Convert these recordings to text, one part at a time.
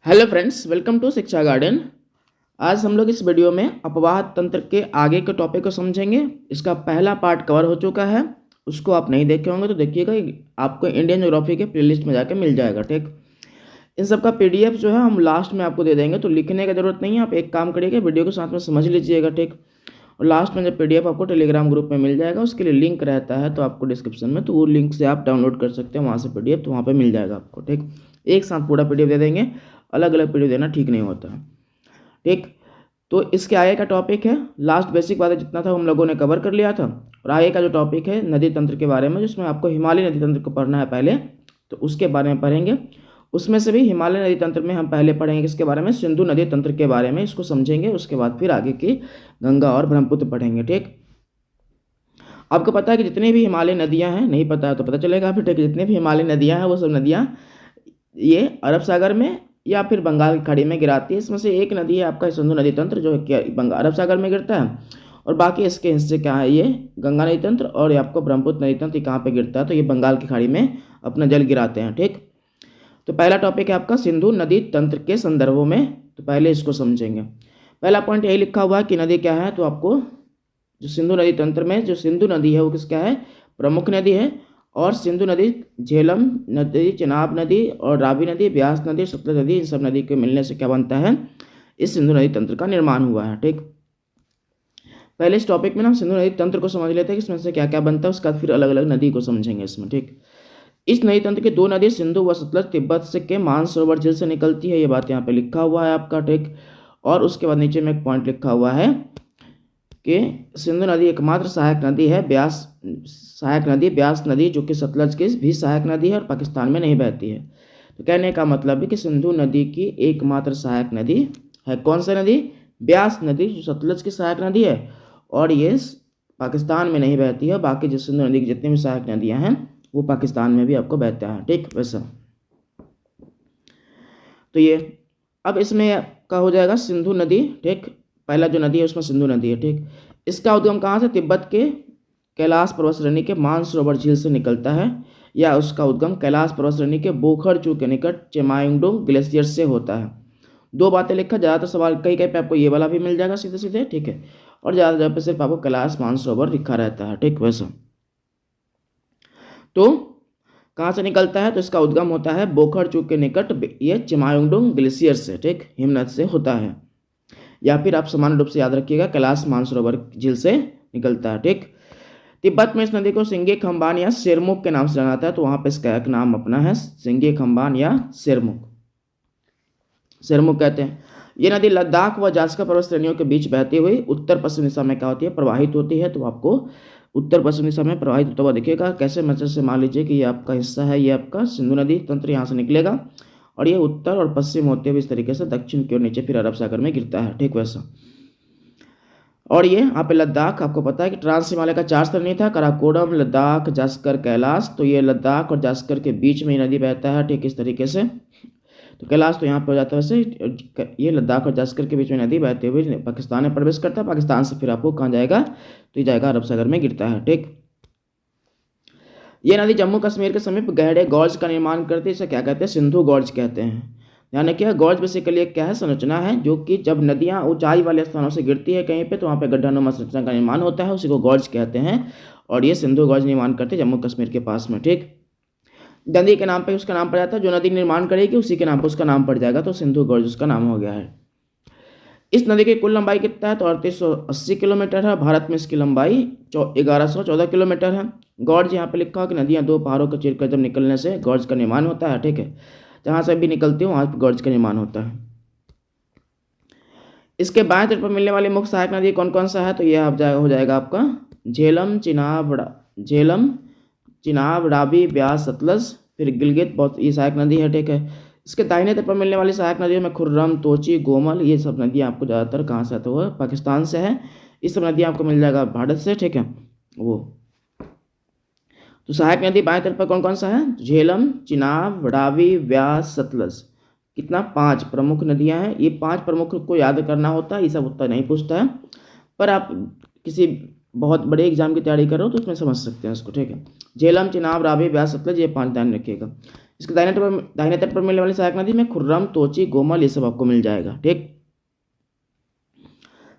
Hello friends, welcome to शिक्षा garden. आज हम लोग इस वीडियो में अपवाह तंत्र के आगे के टॉपिक को समझेंगे। इसका पहला पार्ट कवर हो चुका है, उसको आप नहीं देखे होंगे तो देखिएगा, आपको इंडियन ज्योग्राफी के प्लेलिस्ट में जाकर मिल जाएगा। ठीक, इन सब का पीडीएफ जो है हम लास्ट में आपको दे देंगे, तो लिखने की ज़रूरत नहीं है। आप एक काम करिएगा, वीडियो को साथ में समझ लीजिएगा। ठीक, और लास्ट में जब पीडीएफ आपको टेलीग्राम ग्रुप में मिल जाएगा, उसके लिए लिंक रहता है तो आपको डिस्क्रिप्शन में, तो वो लिंक से आप डाउनलोड कर सकते हैं वहाँ से पीडीएफ, तो वहाँ पे मिल जाएगा आपको। ठीक, एक साथ पूरा पीडीएफ दे देंगे, अलग अलग पीडीएफ देना ठीक नहीं होता है। ठीक, तो इसके आगे का टॉपिक है, लास्ट बेसिक बातें जितना था हम लोगों ने कवर कर लिया था। और आगे का जो टॉपिक है नदी तंत्र के बारे में, जिसमें आपको हिमालय नदी तंत्र को पढ़ना है पहले, तो उसके बारे में पढ़ेंगे। उसमें से भी हिमालय नदी तंत्र में हम पहले पढ़ेंगे किसके बारे में, सिंधु नदी तंत्र के बारे में, इसको समझेंगे। उसके बाद फिर आगे की गंगा और ब्रह्मपुत्र पढ़ेंगे। ठीक, आपको पता है कि जितनी भी हिमालय नदियां हैं, नहीं पता है तो पता चलेगा फिर। ठीक, जितनी भी हिमालय नदियां हैं वो सब नदियां ये अरब सागर में या फिर बंगाल की खाड़ी में गिराती है। इसमें से एक नदी है आपका सिंधु नदी तंत्र, जो है अरब सागर में गिरता है, और बाकी इसके हिस्से क्या है, ये गंगा नदी तंत्र और ये आपको ब्रह्मपुत्र नदी तंत्र कहाँ पे गिरता है, तो ये बंगाल की खाड़ी में अपना जल गिराते हैं। ठीक, तो पहला टॉपिक है आपका सिंधु नदी तंत्र के संदर्भों में, तो पहले इसको समझेंगे। पहला पॉइंट यही लिखा हुआ है कि नदी क्या है, तो आपको जो सिंधु नदी तंत्र में जो सिंधु नदी है वो किसका है, प्रमुख नदी है। और सिंधु नदी, झेलम नदी, चिनाब नदी और रावी नदी, ब्यास नदी, सतलज नदी, इन सब नदी के मिलने से क्या बनता है, इस सिंधु नदी तंत्र का निर्माण हुआ है। ठीक, पहले इस टॉपिक में ना हम सिंधु नदी तंत्र को समझ लेते हैं कि इसमें से क्या क्या बनता है, उसके बाद फिर अलग अलग नदी को समझेंगे इसमें। ठीक, इस नदी तंत्र की दो नदी सिंधु व सतलज तिब्बत से के मानसरोवर झील से निकलती है, ये बात यहाँ पे लिखा हुआ है आपका। ठीक, और उसके बाद नीचे में एक पॉइंट लिखा हुआ है कि सिंधु नदी एकमात्र सहायक नदी है, ब्यास नदी जो कि सतलज की भी सहायक नदी है और पाकिस्तान में नहीं बहती है। तो कहने का मतलब है कि सिंधु नदी की एकमात्र सहायक नदी है कौन सी नदी, ब्यास नदी, जो सतलज की सहायक नदी है और ये पाकिस्तान में नहीं बहती है। बाकी जो सिंधु नदी की जितनी भी सहायक नदियाँ हैं वो पाकिस्तान में भी आपको बहता है। ठीक, वैसा तो ये अब इसमें का हो जाएगा सिंधु नदी। ठीक, पहला जो नदी है उसमें सिंधु नदी है। ठीक, इसका उद्गम कहाँ से, तिब्बत के कैलाश पर्वत श्रेणी के मानसरोवर झील से निकलता है, या उसका उद्गम कैलाश पर्वत श्रेणी के बोखरचू के निकट चेमायुंगडोंग ग्लेशियर से होता है। दो बातें लिखा, ज़्यादातर सवाल कहीं कहीं पे आपको ये वाला भी मिल जाएगा सीधे सीधे। ठीक है, और ज़्यादा जगह पे सिर्फ आपको कैलाश मानसरोवर लिखा रहता है। ठीक, वैसा तो कहाँ से निकलता है, तो इसका उद्गम होता है बोखरचू के निकट ये चेमायुंगडोंग ग्लेशियर से, ठीक, हिमनद से होता है, या फिर आप सामान्य रूप से याद रखिएगा कैलाश मानसरोवर झील से निकलता है। ठीक, तिब्बत में इस नदी को सिंगे खम्बान या सिरमुख के नाम से जाना जाता है, तो वहाँ पे इसका एक नाम अपना है सिंगे खम्बान या सिरमुख कहते हैं। ये नदी लद्दाख व जास्कर पर्वत श्रेणियों के बीच बहती हुई उत्तर पश्चिम दिशा में क्या होती है, प्रवाहित होती है। तो आपको उत्तर पश्चिम दिशा में प्रवाहित होता हुआ दिखेगा। कैसे, मतलब से मान लीजिए कि ये आपका हिस्सा है, ये आपका सिंधु नदी तंत्र यहाँ से निकलेगा और ये उत्तर और पश्चिम होते हुए इस तरीके से दक्षिण की ओर नीचे फिर अरब सागर में गिरता है। ठीक, वैसा। और ये यहाँ पे लद्दाख, आपको पता है कि ट्रांस हिमालय का 4 श्रेणी था, कराकोरम, लद्दाख, जास्कर, कैलाश। तो ये लद्दाख और जास्कर के बीच में ये नदी बहता है। ठीक, इस तरीके से। तो कैलाश तो यहाँ पे हो जाता है, वैसे ये लद्दाख और जास्कर के बीच में नदी बहते हुए पाकिस्तान में प्रवेश करता है। पाकिस्तान से फिर आपको कहाँ जाएगा, तो ये जाएगा अरब सागर में गिरता है। ठीक, ये नदी जम्मू कश्मीर के समीप गहरे गॉर्ज का निर्माण करती है। इसे क्या कहते हैं, सिंधु गॉर्ज कहते हैं। यानी कि गॉर्ज बेसिकली क्या है, संरचना है, जो कि जब नदियाँ ऊंचाई वाले स्थानों से गिरती है कहीं पे, तो वहाँ पे गड्ढानुमा संरचना का निर्माण होता है, उसी को गॉर्ज कहते हैं। और ये सिंधु गॉर्ज निर्माण करते हैं जम्मू कश्मीर के पास में। ठीक, नदी के नाम पे उसका नाम पड़ जाता है, जो नदी निर्माण करेगी उसी के नाम पर उसका नाम पड़ जाएगा, तो सिंधु गॉर्ज उसका नाम हो गया है। इस नदी की कुल लंबाई कितना है, तो 3880 किलोमीटर है। भारत में इसकी लंबाई 1114 किलोमीटर है। गॉर्ज यहाँ पे लिखा हो कि नदियाँ दो पहाड़ों को चीरकर जब निकलने से गॉर्ज का निर्माण होता है। ठीक है, जहाँ से भी निकलती हो वहाँ पर गॉर्ज का निर्माण होता है। इसके बाएं तट पर मिलने वाली मुख्य सहायक नदी कौन कौन सा है, तो यह हो जाएगा आपका झेलम, चिनाब, रावी, ब्यास, सतलज, फिर गिलगित, बहुत ये सहायक नदी है। ठीक है, इसके दाहिने तट पर मिलने वाली सहायक नदियों में खुर्रम, तोची, गोमल, ये सब नदियाँ आपको ज़्यादातर कहाँ से आते हुए पाकिस्तान से है। इस सब नदियाँ आपको मिल जाएगा भारत से। ठीक है, वो तो सहायक नदी बाएं तट पर कौन कौन सा है, झेलम, चिनाब, रावी, व्यास, सतलज। कितना, 5 प्रमुख नदियां हैं। ये 5 प्रमुख को याद करना होता है, ये सब उतना नहीं पूछता है, पर आप किसी बहुत बड़े एग्जाम की तैयारी कर रहे हो तो उसमें समझ सकते हैं इसको। ठीक है, झेलम, चिनाब, रावी, व्यास, सतलज, ये 5 ध्यान रखिएगा। इसके दाहिने तट पर मिलने वाली सहायक नदी में खुर्रम, तोची, गोमल ये सब आपको मिल जाएगा। ठीक।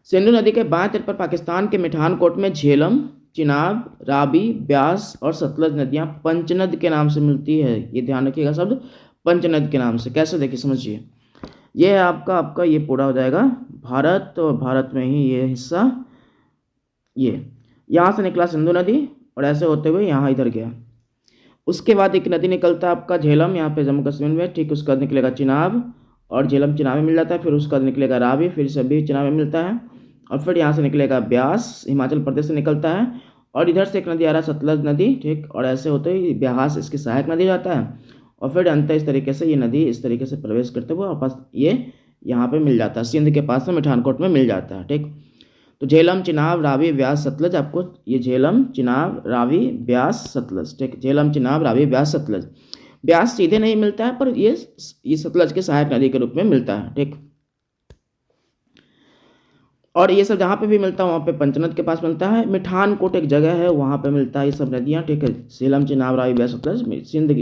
सिंधु नदी के बाएं तट पर पाकिस्तान के मिठानकोट में झेलम, चिनाब, रावी, ब्यास और सतलज नदियां पंचनद के नाम से मिलती है। ये ध्यान रखिएगा शब्द पंचनद के नाम से। कैसे देखिए समझिए, ये है आपका ये पूरा हो जाएगा भारत, और भारत में ही ये हिस्सा, ये यहाँ से निकला सिंधु नदी और ऐसे होते हुए यहाँ इधर गया। उसके बाद एक नदी निकलता है आपका झेलम, यहाँ पे जम्मू कश्मीर में। ठीक। उसका निकलेगा चिनाब और झेलम चिनाब में मिल जाता है। फिर उसका निकलेगा रावी, फिर सभी चिनाब में मिलता है। और फिर यहाँ से निकलेगा ब्यास, हिमाचल प्रदेश से निकलता है। और इधर से एक नदी आ रहा है सतलज नदी। ठीक। और ऐसे होते हुए ब्यास इसकी सहायक नदी जाता है। और फिर अंत इस तरीके से ये नदी इस तरीके से प्रवेश करते हुए वापस ये यहाँ पे मिल जाता है, सिंध के पास में मिठानकोट में मिल जाता है। ठीक। तो झेलम, चिनाब, रावी, ब्यास, सतलज, आपको ये झेलम, चिनाब, रावी, ब्यास, सतलज। ठीक। झेलम, चिनाब, रावी, ब्यास, सतलज। ब्यास सीधे नहीं मिलता है, पर ये सतलज के सहायक नदी के रूप में मिलता है। ठीक। और ये सब जहाँ पे भी मिलता है वहाँ पे पंचनद के पास मिलता है। मिठानकोट एक जगह है, वहाँ पे मिलता है ये सब नदियाँ। ठीक है। झेलम, चिनाब, रावी, ब्यास, सतलज सिंध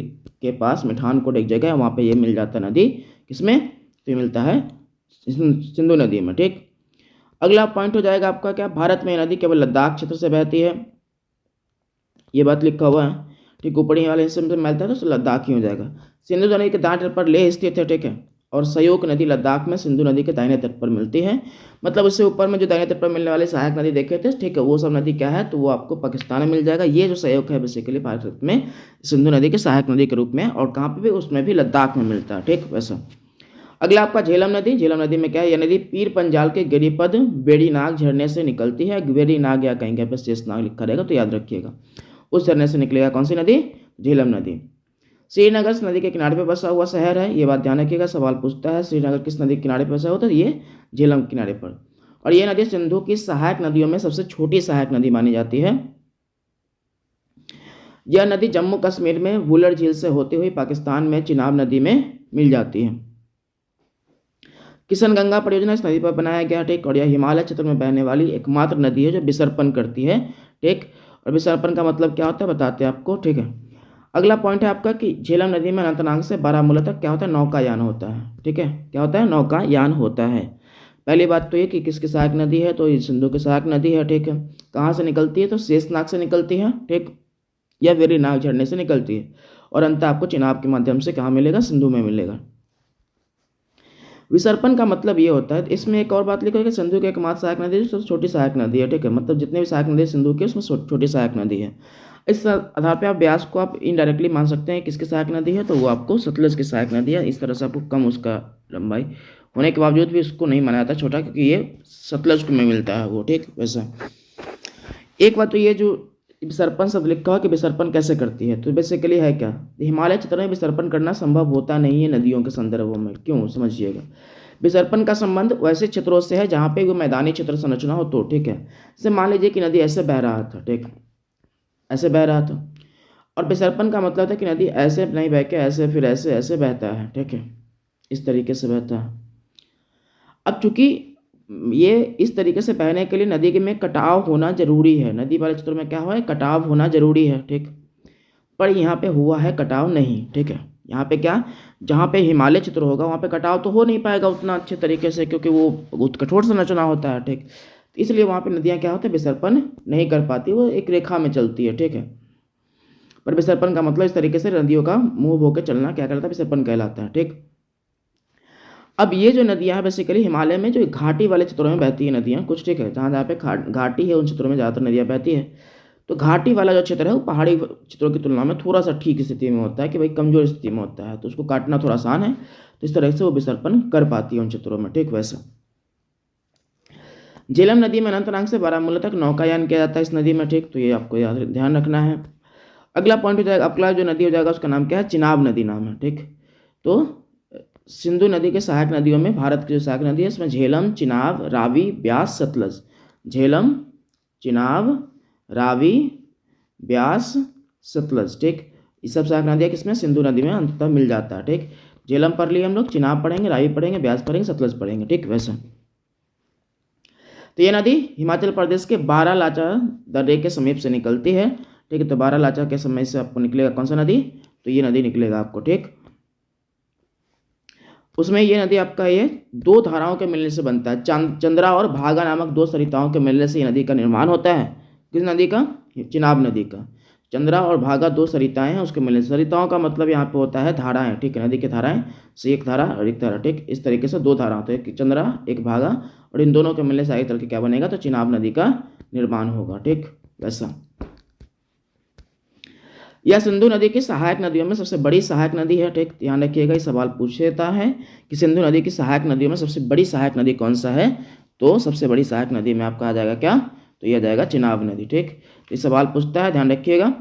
के पास मिठानकोट एक जगह है, वहाँ पे ये मिल जाता है नदी। किसमें? तो मिलता है सिंधु नदी में। ठीक। अगला पॉइंट हो जाएगा आपका क्या, भारत में नदी केवल लद्दाख क्षेत्र से बहती है। ये बात लिखा हुआ है। ठीक। ऊपरी वाले हिस्से में मिलता है तो लद्दाख ही हो जाएगा। सिंधु नदी के दाएं तट पर लेह स्थित है। ठीक है। और सयोक नदी लद्दाख में सिंधु नदी के दाहिने तट पर मिलती है। मतलब उससे ऊपर में जो दाहिने तट पर मिलने वाले सहायक नदी देखे थे, ठीक है, वो सब नदी क्या है, तो वो आपको पाकिस्तान में मिल जाएगा। ये जो सयोक है बेसिकली भारत में सिंधु नदी के सहायक नदी के रूप में, और कहाँ पे भी, उसमें भी लद्दाख में मिलता है। ठीक। वैसा अगला आपका झेलम नदी। झेलम नदी में क्या है, यह नदी पीर पंजाल के गिरिपद बेड़ीनाग झरने से निकलती है। बेड़ीनाग या कहीं पे शेषनाग लिखा रहेगा तो याद रखिएगा। उस झरने से निकलेगा कौन सी नदी? झेलम नदी। श्रीनगर नदी के किनारे पर बसा हुआ शहर है। ये बात ध्यान रखिएगा, सवाल पूछता है श्रीनगर किस नदी के किनारे पर बसा होता है, ये झेलम किनारे पर। और ये नदी सिंधु की सहायक नदियों में सबसे छोटी सहायक नदी मानी जाती है। यह नदी जम्मू कश्मीर में वुलर झील से होते हुए पाकिस्तान में चिनाब नदी में मिल जाती है। किशन गंगा परियोजना इस नदी पर बनाया गया। ठीक। और यह हिमालय क्षेत्र में बहने वाली एकमात्र नदी है जो विसर्पण करती है। ठीक। और विसर्पण का मतलब क्या होता है बताते हैं आपको। ठीक है। अगला पॉइंट है आपका कि झेलम नदी में अनंतनाग से बारामूला तक क्या होता है, नौकायान होता है। ठीक है। क्या होता है? नौकायान होता है। पहली बात तो ये कि किसकी सहायक नदी है, तो ये सिंधु की सहायक नदी है। ठीक है। कहाँ से निकलती है, तो शेषनाग से निकलती है। ठीक। या वेरीनाग झरने से निकलती है। और अंत आपको चिनाब के माध्यम से कहाँ मिलेगा, सिंधु में मिलेगा। विसर्पण का मतलब ये होता है, इसमें एक और बात लिखो कि सिंधु की एकमात्र सहायक नदी है, सबसे छोटी सहायक नदी है। ठीक है। मतलब जितने भी सहायक नदी सिंधु की उसमें छोटी सहायक नदी है। इस आधार पे आप ब्यास को आप इनडायरेक्टली मान सकते हैं किसकी सहायक नदी है, तो वो आपको सतलज की सहायक नदी है। इस तरह से आपको कम उसका लंबाई होने के बावजूद भी उसको नहीं माना जाता छोटा, क्योंकि ये सतलज में मिलता है वो। ठीक। वैसा एक बात तो ये जो विसर्पण शब्द लिखा हो कि विसर्पण कैसे करती है, तो बेसिकली है क्या, हिमालय क्षेत्र में विसर्पण करना संभव होता नहीं है नदियों के संदर्भों में। क्यों, समझिएगा। विसर्पण का संबंध वैसे क्षेत्रों से है जहाँ पे वो मैदानी क्षेत्र संरचना हो तो। ठीक है। जैसे मान लीजिए कि नदी ऐसे बह रहा था। ठीक। ऐसे बह रहा था, और विसर्पण का मतलब था कि नदी ऐसे नहीं बह के ऐसे, फिर ऐसे ऐसे बहता है। ठीक है। इस तरीके से बहता है। अब चूंकि ये इस तरीके से बहने के लिए नदी के में कटाव होना जरूरी है। नदी वाले क्षेत्रों में क्या हुआ है, कटाव होना जरूरी है। ठीक। पर यहाँ पे हुआ है कटाव नहीं। ठीक है। यहाँ पे क्या, जहाँ पे हिमालय क्षेत्र होगा वहाँ पे कटाव तो हो नहीं पाएगा उतना अच्छे तरीके से, क्योंकि वो बहुत कठोर संरचना होता है। ठीक। इसलिए वहाँ पे नदियाँ क्या होते हैं, विसर्पण नहीं कर पाती, वो एक रेखा में चलती है। ठीक है। पर विसर्पण का मतलब इस तरीके से नदियों का मूव होकर चलना क्या कहलाता है, विसर्पण कहलाता है। ठीक। अब ये जो नदियाँ हैं बेसिकली हिमालय में जो घाटी वाले क्षेत्रों में बहती है नदियाँ कुछ। ठीक है। जहाँ जहाँ पे घाटी है उन क्षेत्रों में ज़्यादातर नदियाँ बहती है। तो घाटी वाला जो क्षेत्र है वो पहाड़ी क्षेत्रों की तुलना में थोड़ा सा ठीक स्थिति में होता है, कि भाई कमजोर स्थिति में होता है, तो उसको काटना थोड़ा आसान है। तो इस तरह से वो विसर्पण कर पाती है उन क्षेत्रों में। ठीक। वैसा झेलम नदी में अनंतनाग से बारामूला तक नौकायान किया जाता है इस नदी में। ठीक। तो ये आपको याद ध्यान रखना है। अगला पॉइंट हो जाएगा, अगला जो नदी हो जाएगा उसका नाम क्या है, चिनाब नदी नाम है। ठीक। तो सिंधु नदी के सहायक नदियों में भारत की जो सहायक नदी है इसमें झेलम, चिनाब, रावी, ब्यास, सतलज। झेलम, चिनाब, रावी, ब्यास, सतलज। ठीक। ये सब सहायक नदियाँ किसमें, सिंधु नदी में अंततः मिल जाता है। ठीक। झेलम पढ़ लिए हम लोग, चिनाब पढ़ेंगे, रावी पढ़ेंगे, ब्यास पढ़ेंगे, सतलज पढ़ेंगे। ठीक। वैसा तो ये नदी हिमाचल प्रदेश के बारालाचा दर्रे के समीप से निकलती है। ठीक है। तो बारालाचा के समय से आपको निकलेगा कौन सा नदी, तो ये नदी निकलेगा आपको, ठीक। उसमें ये नदी आपका ये दो धाराओं के मिलने से बनता है, चंद्रा और भागा नामक दो सरिताओं के मिलने से ये नदी का निर्माण होता है। किस नदी का? चिनाब नदी का। चंद्रा और भागा दो सरिताएं हैं, उसके मिलने से, सरिताओं का मतलब यहाँ पे होता है धाराएं, ठीक है, नदी की धाराएं से एक धारा और एक धारा, ठीक। इस तरीके से दो धारा होते हैं, एक चंद्रा एक भागा, और इन दोनों के मिलने से आगे चल के क्या बनेगा? तो चिनाब नदी का निर्माण होगा, ठीक। वैसा यह सिंधु नदी की सहायक नदियों में सबसे बड़ी सहायक नदी है, ठीक। ध्यान रखिएगा, ये सवाल पूछता है कि सिंधु नदी की सहायक नदियों में सबसे बड़ी सहायक नदी कौन सा है? तो सबसे बड़ी सहायक नदी में आपका आ जाएगा क्या? तो यह जाएगा चिनाब नदी, ठीक। ये सवाल पूछता है, ध्यान रखिएगा।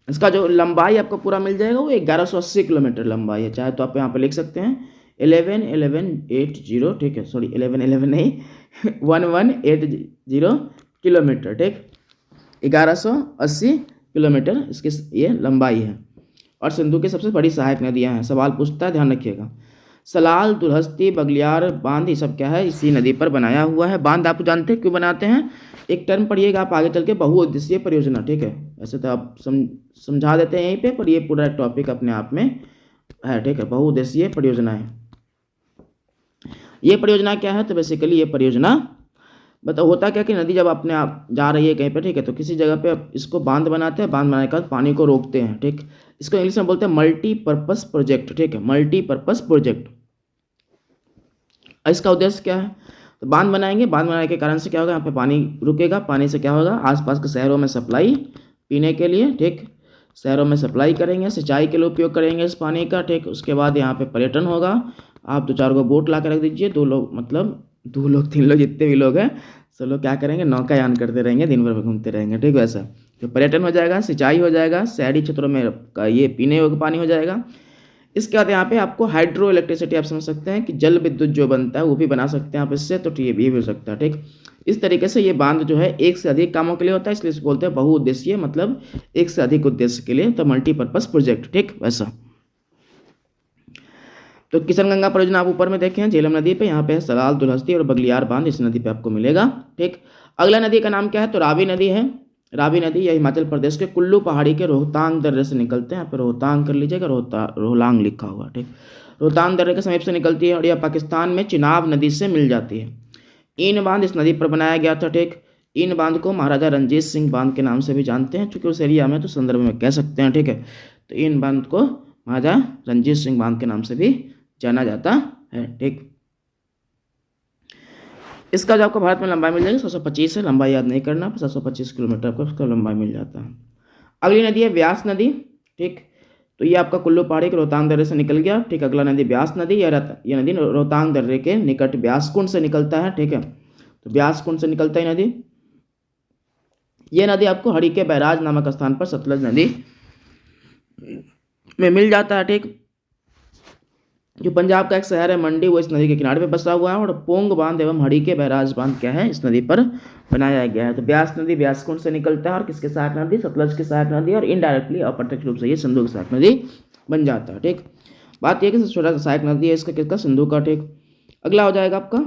इसका जो लंबाई आपको पूरा मिल जाएगा वो 1180 किलोमीटर लंबाई है। चाहे तो आप यहाँ पे लिख सकते हैं 1180, ठीक है, सॉरी 11 नहीं 1180 किलोमीटर, ठीक। 1180 किलोमीटर इसकी ये लंबाई है, और सिंधु की सबसे बड़ी सहायक नदियां हैं। सवाल पूछता है, ध्यान रखिएगा। सलाल, दुलहस्ती, बगलियार बांध, ये सब क्या है? इसी नदी पर बनाया हुआ है। बांध आप जानते हैं क्यों बनाते हैं? एक टर्म पढ़िएगा आप आगे चल के, बहुउद्देशीय परियोजना, ठीक है। वैसे तो आप समझा देते हैं यहीं पे, पर ये पूरा टॉपिक अपने आप में है, ठीक है। बहुउद्देशीय परियोजना है ये परियोजना। क्या है? तो बेसिकली ये परियोजना बताओ होता क्या कि नदी जब अपने आप जा रही है कहीं पे, ठीक है, तो किसी जगह पे इसको बांध बनाते हैं, बांध बनाने के बाद पानी को रोकते हैं, ठीक। इसको इंग्लिश में बोलते हैं मल्टीपर्पस प्रोजेक्ट, ठीक है, मल्टीपर्पस प्रोजेक्ट। इसका उद्देश्य क्या है? तो बांध बनाएंगे, बांध बनाने के कारण से क्या होगा? यहाँ पे पानी रुकेगा, पानी से क्या होगा? आसपास के शहरों में सप्लाई पीने के लिए, ठीक, शहरों में सप्लाई करेंगे, सिंचाई के लिए उपयोग करेंगे इस पानी का, ठीक। उसके बाद यहाँ पे पर्यटन होगा। आप 2-4 को बोट ला के रख दीजिए, 2 लोग, मतलब 2 लोग 3 लोग जितने भी लोग हैं सब लोग क्या करेंगे? नौकायान करते रहेंगे, दिन भर घूमते रहेंगे, ठीक। वैसा तो पर्यटन हो जाएगा, सिंचाई हो जाएगा, शहरी क्षेत्रों में ये पीने योग्य पानी हो जाएगा। इसके बाद यहाँ पे आपको हाइड्रो इलेक्ट्रिसिटी आप समझ सकते हैं कि जल विद्युत जो बनता है वो भी बना सकते हैं आप इससे, तो ये भी हो सकता है, ठीक। इस तरीके से ये बांध जो है एक से अधिक कामों के लिए होता है, इसलिए बोलते हैं बहुउद्देशीय, मतलब एक से अधिक उद्देश्य के लिए, तो मल्टीपर्पज प्रोजेक्ट, ठीक। वैसा तो किशनगंगा परियोजना आप ऊपर में देखें हैं झेलम नदी पे, यहाँ पे सलाल, दुलहस्ती और बगलियार बांध इस नदी पे आपको मिलेगा, ठीक। अगला नदी का नाम क्या है? तो रावी नदी है। रावी नदी यह हिमाचल प्रदेश के कुल्लू पहाड़ी के रोहतांग दर्रे से निकलते हैं, यहाँ पे रोहतांग कर लीजिएगा, रोहलांग लिखा हुआ, ठीक। रोहतांग दर्रे के समीप से निकलती है और यह पाकिस्तान में चिनाब नदी से मिल जाती है। ईन बांध इस नदी पर बनाया गया था, ठीक। इन बांध को महाराजा रंजीत सिंह बांध के नाम से भी जानते हैं, चूंकि उस एरिया में तो संदर्भ में कह सकते हैं, ठीक है। तो इन बांध को महाराजा रंजीत सिंह बांध के नाम से भी जाना जाता है, ठीक। इसका जो आपको भारत में लंबाई मिल जाएगी 725 है, लंबाई याद नहीं करना, 725 किलोमीटर आपको इसका लंबाई मिल जाता है। अगली नदी है व्यास नदी, ठीक। तो ये आपका कुल्लू पहाड़ी के रोहतांग दर्रे से निकल गया, ठीक। अगला नदी व्यास नदी, यह नदी रोहतांग दर्रे के निकट व्यास कुंड से निकलता है, ठीक है। तो व्यास कुंड से निकलता है नदी। यह नदी आपको हरिके बैराज नामक स्थान पर सतलज नदी में मिल जाता है, ठीक। जो पंजाब का एक शहर है मंडी, वो इस नदी के किनारे पे बसा हुआ है, और पोंग बांध एवं हरिके बैराज बांध क्या है? इस नदी पर बनाया गया है। तो व्यास नदी व्यास कुंड से निकलता है, और किसके सहायक नदी? सतलज की सहायक नदी, और इनडायरेक्टली अप्रत्यक्ष रूप से ये सिंधु की सहायक नदी बन जाता है, ठीक। बात यह कि सबसे छोटा सहायक नदी है इसका किसका? सिंधु का, ठीक। अगला हो जाएगा आपका,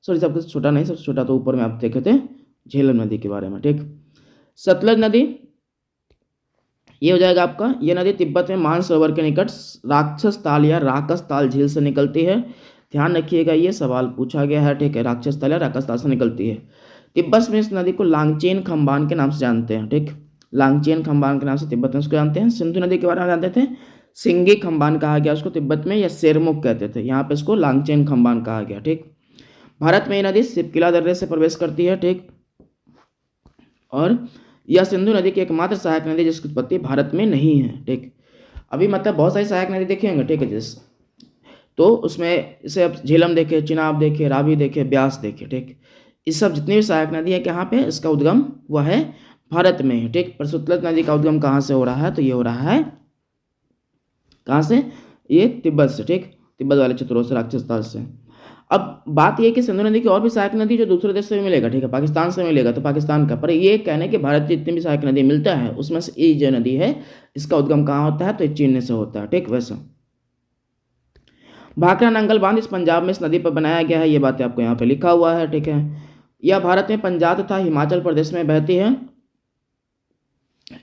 सॉरी सबसे छोटा नहीं, सबसे छोटा तो ऊपर में आप देखे थे झेलम नदी के बारे में, ठीक। सतलज नदी ये हो जाएगा आपका, ये नदी तिब्बत में मानसरोवर के निकट राक्षस ताल या राकस ताल झील से निकलती है। ध्यान रखिएगा, ये सवाल पूछा गया है, ठीक है। राक्षस ताल या राकस ताल से निकलती है। तिब्बत में इस नदी को लांगचेन खम्बान के नाम से जानते हैं, ठीक। लांगचेन खम्बान के नाम से तिब्बत में उसको जानते हैं। सिंधु नदी के बारे में जानते थे, सिंगी खम्बान कहा गया उसको तिब्बत में, या सेरमुख कहते थे, यहाँ पे इसको लांगचेन खम्बान कहा गया, ठीक। भारत में ये नदी सिपकिला दर्रे से प्रवेश करती है, ठीक। और यह सिंधु नदी की एकमात्र सहायक नदी जिसकी उत्पत्ति भारत में नहीं है, ठीक। अभी मतलब बहुत सारी सहायक नदी देखेंगे, ठीक है, जिस तो उसमें इसे अब झेलम देखे, चिनाब देखे, रावी देखे, ब्यास देखे, ठीक। इस सब जितनी भी सहायक नदी है कहाँ पे इसका उद्गम हुआ है? भारत में है, ठीक। पर सतलज नदी का उद्गम कहाँ से हो रहा है? तो ये हो रहा है कहाँ से? ये तिब्बत से, ठीक। तिब्बत वाले क्षेत्रों से, राक्षस ताल से। अब बात यह कि सिंधु नदी की और भी सहायक नदी जो दूसरे देश से भी मिलेगा, ठीक है, पाकिस्तान से मिलेगा, तो पाकिस्तान का, पर ये कहने कि भारत की जितनी भी सहायक नदी मिलता है उसमें से ये जो नदी है इसका उद्गम कहाँ होता है? तो चीन से होता है, ठीक। वैसा भाखड़ा नंगल बांध इस पंजाब में इस नदी पर बनाया गया है, ये बातें आपको यहाँ पे लिखा हुआ है, ठीक है। यह भारत में पंजाब तथा हिमाचल प्रदेश में बहती है।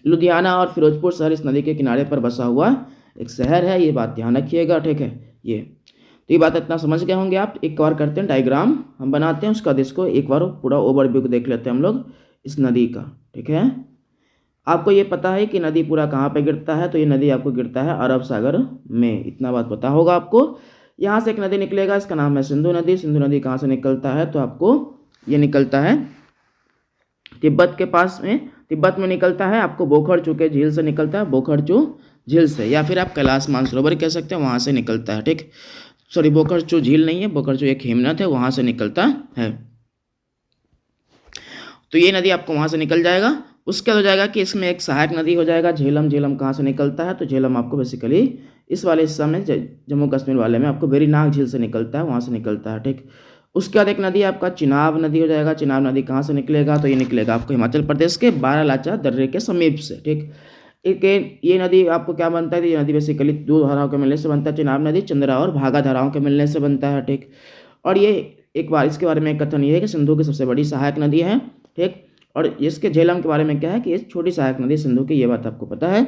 लुधियाना और फिरोजपुर शहर इस नदी के किनारे पर बसा हुआ एक शहर है, ये बात ध्यान रखिएगा, ठीक है। ये तो ये बात इतना समझ गए होंगे आप। एक बार करते हैं डायग्राम हम बनाते हैं उसका, इसको एक बार पूरा ओवरव्यू देख लेते हैं हम लोग इस नदी का, ठीक है। आपको ये पता है कि नदी पूरा कहाँ पे गिरता है, तो ये नदी आपको गिरता है अरब सागर में, इतना बात पता होगा आपको। यहाँ से एक नदी निकलेगा, इसका नाम है सिंधु नदी। सिंधु नदी कहाँ से निकलता है, तो आपको ये निकलता है तिब्बत के पास में, तिब्बत में निकलता है, आपको बोखरचू के झील से निकलता है, बोखरचू झील से, या फिर आप कैलाश मानसरोवर कह सकते हैं, वहाँ से निकलता है, ठीक। सॉरी, बोखरचू झील नहीं है, बोखरचू एक हिमनद है, वहाँ से निकलता है। तो ये नदी आपको वहाँ से निकल जाएगा। उसके बाद हो जाएगा कि इसमें एक सहायक नदी हो जाएगा झेलम। झेलम कहाँ से निकलता है, तो झेलम आपको बेसिकली इस वाले हिस्सा में, जम्मू कश्मीर वाले में आपको वेरीनाग झील से निकलता है, वहाँ से निकलता है, ठीक। उसके बाद एक नदी आपका चिनाब नदी हो जाएगा। चिनाब नदी कहाँ से निकलेगा, तो ये निकलेगा आपको हिमाचल प्रदेश के बारालाचा दर्रे के समीप से, ठीक। एक ये नदी आपको क्या बनता है, ये नदी बेसिकली दो धाराओं के मिलने से बनता है। चिनाब नदी चंद्रा और भागा धाराओं के मिलने से बनता है, ठीक। और ये एक बार इसके बारे में कथन ये है कि सिंधु की सबसे बड़ी सहायक नदी है, ठीक। और इसके झेलम के बारे में क्या है कि ये छोटी सहायक नदी सिंधु की, ये बात आपको पता है।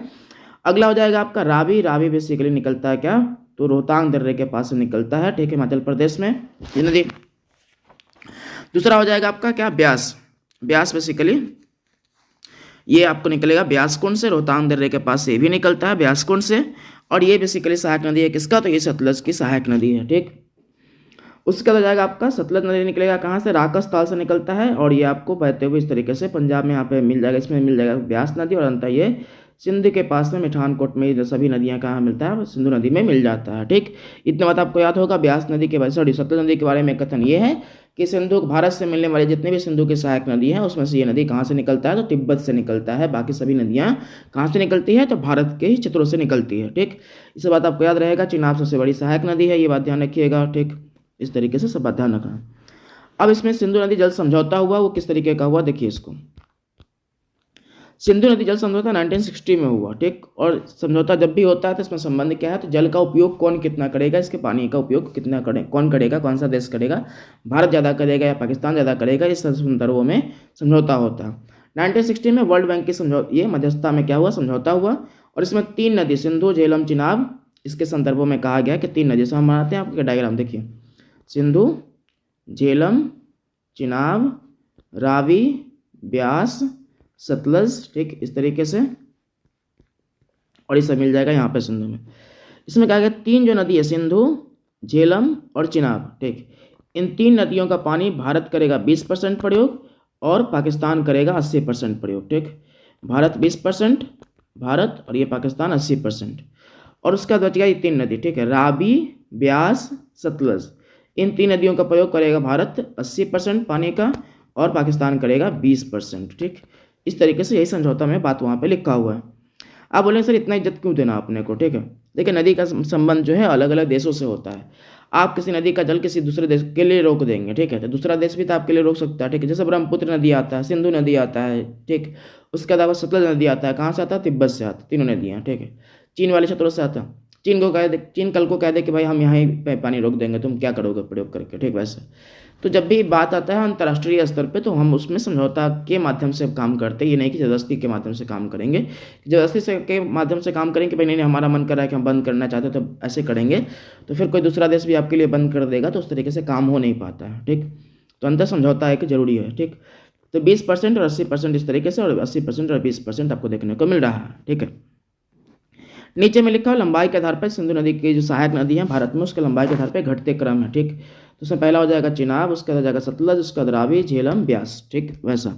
अगला हो जाएगा आपका रावी। रावी बेसिकली निकलता है क्या, तो रोहतांग दर्रे के पास से निकलता है, ठीक है, हिमाचल प्रदेश में ये नदी। दूसरा हो जाएगा आपका क्या, ब्यास। ब्यास बेसिकली ये आपको निकलेगा ब्यास कुंड से, रोहतांग दर्रे के पास से ये भी निकलता है ब्यास कुंड से। और ये बेसिकली सहायक नदी है किसका, तो ये सतलज की सहायक नदी है, ठीक। उसके बाद हो जाएगा आपका सतलज नदी निकलेगा कहाँ से, राकस ताल से निकलता है, और ये आपको बहते हुए इस तरीके से पंजाब में यहाँ पे मिल जाएगा, इसमें मिल जाएगा ब्यास नदी। और अंत ये सिंध के पास में मिठानकोट में सभी नदियाँ कहाँ मिलता है, सिंधु नदी में मिल जाता है, ठीक। इतना बात आपको याद होगा। ब्यास नदी के बारे, सॉरी, सतलज नदी के बारे में कथन ये है कि सिंधु भारत से मिलने वाले जितने भी सिंधु की सहायक नदी हैं उसमें से ये नदी कहाँ से निकलता है, तो तिब्बत से निकलता है। बाकी सभी नदियाँ कहाँ से निकलती है, तो भारत के ही क्षेत्रों से निकलती है, ठीक। इस बात आपको याद रहेगा। चिनाब सबसे बड़ी सहायक नदी है, ये बात ध्यान रखिएगा, ठीक। इस तरीके से सब बात ध्यान रखना। अब इसमें सिंधु नदी जल समझौता हुआ, वो किस तरीके का हुआ देखिए इसको। सिंधु नदी जल समझौता 1960 में हुआ, ठीक। और समझौता जब भी होता है तो इसमें संबंध क्या है, तो जल का उपयोग कौन कितना करेगा, इसके पानी का उपयोग कितना कौन करेगा, कौन सा देश करेगा, भारत ज़्यादा करेगा या पाकिस्तान ज़्यादा करेगा, इस संदर्भों में समझौता होता है। 1960 में वर्ल्ड बैंक की ये मध्यस्थता में क्या हुआ, समझौता हुआ। और इसमें 3 नदी सिंधु, झेलम, चिनाब, इसके संदर्भों में कहा गया कि 3 नदी से हम बनाते हैं आपके डायग्राम देखिए, सिंधु, झेलम, चिनाब, रावी, ब्यास, सतलज, ठीक, इस तरीके से। और ये सब मिल जाएगा यहाँ पे सिंधु में। इसमें कहा गया 3 जो नदी है, सिंधु, झेलम और चिनाब, ठीक, इन 3 नदियों का पानी भारत करेगा 20% प्रयोग और पाकिस्तान करेगा 80% प्रयोग, ठीक। भारत 20%, भारत, और ये पाकिस्तान 80%। और उसका बच गया ये 3 नदी, ठीक है, रावी, ब्यास, सतलज। इन 3 नदियों का प्रयोग करेगा भारत 80% पानी का और पाकिस्तान करेगा 20%, ठीक। इस तरीके से यही समझौता में बात वहाँ पे लिखा हुआ है। आप बोलेंगे सर इतना इज्जत क्यों देना आपने को, ठीक है। देखिए नदी का संबंध जो है अलग अलग देशों से होता है। आप किसी नदी का जल किसी दूसरे देश के लिए रोक देंगे, ठीक है, तो दूसरा देश भी तो आपके लिए रोक सकता है, ठीक है। जैसे ब्रह्मपुत्र नदी आता है, सिंधु नदी आता है, ठीक। उसके अलावा सतलज नदी आता है, कहाँ से आता है, तिब्बत से आता है, तीनों नदियाँ, ठीक है, चीन वाले क्षेत्रों से आता है। चीन कल को कह दे कि भाई हम यहाँ ही पानी रोक देंगे, तुम क्या करोगे प्रयोग करके, ठीक। वैसे तो जब भी बात आता है अंतर्राष्ट्रीय स्तर पे तो हम उसमें समझौता के माध्यम से काम करते हैं, ये नहीं कि ज़बरदस्ती के माध्यम से काम करेंगे। ज़बरदस्ती से के माध्यम से काम करेंगे कि भाई नहीं हमारा मन कर रहा है कि हम बंद करना चाहते हैं तो ऐसे करेंगे, तो फिर कोई दूसरा देश भी आपके लिए बंद कर देगा, तो उस तरीके से काम हो नहीं पाता है, ठीक। तो अंतर समझौता एक जरूरी है, ठीक। तो 20% और 80% इस तरीके से, और 80% और 20% आपको देखने को मिल रहा है, ठीक है। नीचे में लिखा हो लंबाई के आधार पर सिंधु नदी की जो सहायक नदी है भारत में, उसके लंबाई के आधार पर घटते क्रम है, ठीक। तो उसमें पहला हो जाएगा चिनाब, उसके बाद हो जाएगा सतलज, उसके बाद रावी, झेलम, ब्यास, ठीक। वैसा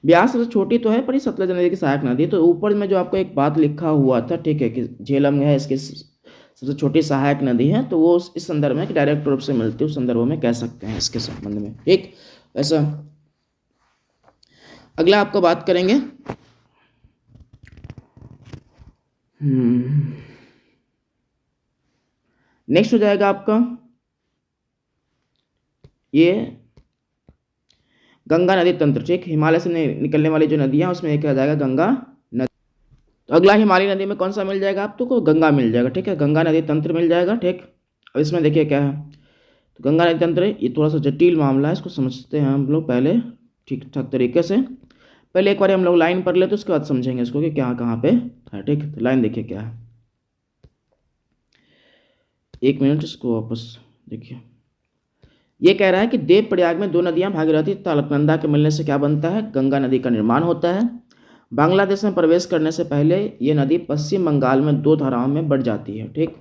ब्यास सबसे छोटी तो है पर ये सतलज नदी की सहायक नदी। तो ऊपर में जो आपको एक बात लिखा हुआ था, ठीक है, कि झेलम है इसकी सबसे छोटी सहायक नदी है, तो वो इस संदर्भ में डायरेक्ट रूप से मिलती है, उस संदर्भों में कह सकते हैं इसके संबंध में, ठीक। वैसा अगला आपको बात करेंगे नेक्स्ट हो जाएगा आपका ये गंगा नदी तंत्र, ठीक। हिमालय से निकलने वाली जो नदियां उसमें एक आ जाएगा गंगा नदी। तो अगला हिमालय नदी में कौन सा मिल जाएगा आपको, को गंगा मिल जाएगा, ठीक है, गंगा नदी तंत्र मिल जाएगा, ठीक। अब इसमें देखिए क्या है, तो गंगा नदी तंत्र ये थोड़ा सा जटिल मामला है, इसको समझते हैं हम लोग पहले ठीक ठाक तरीके से। पहले एक बार हम लोग लाइन पढ़ लेते उसके बाद समझेंगे इसको कि क्या कहाँ पे है। ठीक, तो लाइन देखिए क्या है, 1 मिनट इसको वापस देखिए। ये कह रहा है कि देव प्रयाग में 2 नदियां भागीरथी तथा अलकनंदा के मिलने से क्या बनता है, गंगा नदी का निर्माण होता है। बांग्लादेश में प्रवेश करने से पहले ये नदी पश्चिम बंगाल में 2 धाराओं में बढ़ जाती है। ठीक,